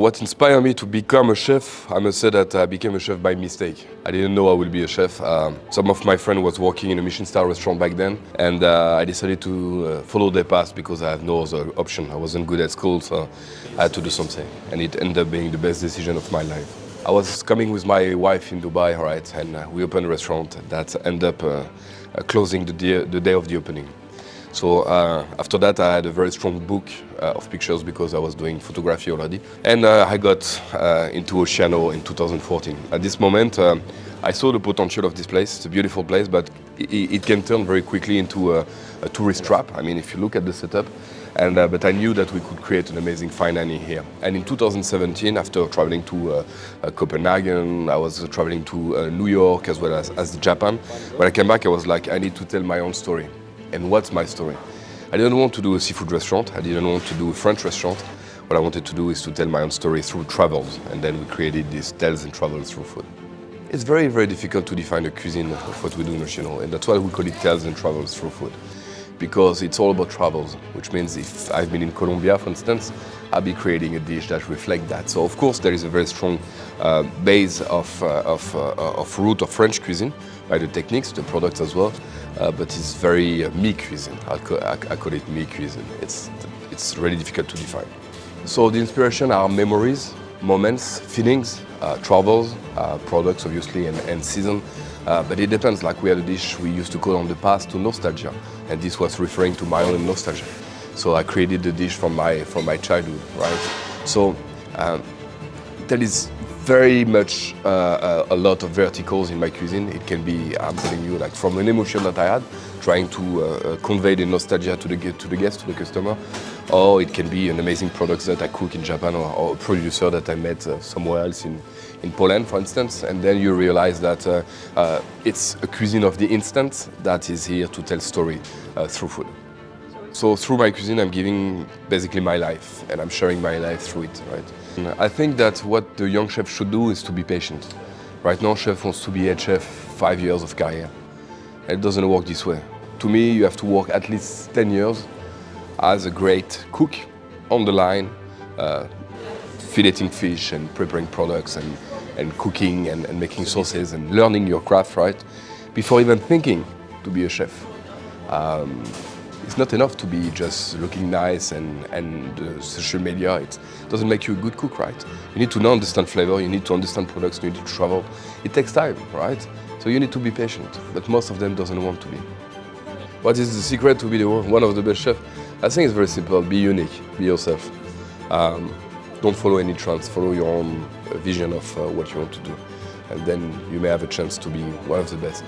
What inspired me to become a chef, I must say that I became a chef by mistake. I didn't know I would be a chef. Some of my friends was working in a Michelin-star restaurant back then, and I decided to follow their path because I had no other option. I wasn't good at school, so I had to do something, and it ended up being the best decision of my life. I was coming with my wife in Dubai, right, and we opened a restaurant that ended up closing the day of the opening. So after that, I had a very strong book of pictures because I was doing photography already. And I got into Ossiano in 2014. At this moment, I saw the potential of this place. It's a beautiful place, but it can turn very quickly into a tourist trap. I mean, if you look at the setup. But I knew that we could create an amazing fine dining here. And in 2017, after traveling to Copenhagen, I was traveling to New York as well as Japan. When I came back, I was like, I need to tell my own story. And what's my story? I didn't want to do a seafood restaurant. I didn't want to do a French restaurant. What I wanted to do is to tell my own story through travels. And then we created this Tales and Travels through food. It's very, very difficult to define a cuisine of what we do in Ossiano. And that's why we call it Tales and Travels through food. Because it's all about travels, which means if I've been in Colombia, for instance, I'll be creating a dish that reflects that. So of course there is a very strong base of root of French cuisine, by the techniques, the products as well, but it's very me cuisine. I call it me cuisine. It's really difficult to define. So the inspiration are memories, moments, feelings, travels, products obviously, and season. But it depends, like we had a dish we used to call on the past to nostalgia, and this was referring to my own nostalgia. So I created the dish from my childhood, right? So there is very much a lot of verticals in my cuisine. It can be, I'm telling you, like from an emotion that I had, trying to convey the nostalgia to the guest, to the customer, or it can be an amazing product that I cook in Japan, or a producer that I met somewhere else in Poland, for instance, and then you realize that it's a cuisine of the instant that is here to tell story through food. So through my cuisine, I'm giving basically my life, and I'm sharing my life through it, right? And I think that what the young chef should do is to be patient. Right now, chef wants to be head chef 5 years of career. And it doesn't work this way. To me, you have to work at least 10 years as a great cook on the line, filleting fish and preparing products and cooking and making sauces and learning your craft, right? Before even thinking to be a chef. It's not enough to be just looking nice and social media. It doesn't make you a good cook, right? You need to know, understand flavor, you need to understand products, you need to travel. It takes time, right? So you need to be patient, but most of them doesn't want to be. What is the secret to be one of the best chefs? I think it's very simple. Be unique, be yourself. Don't follow any trends, follow your own vision of what you want to do. And then you may have a chance to be one of the best.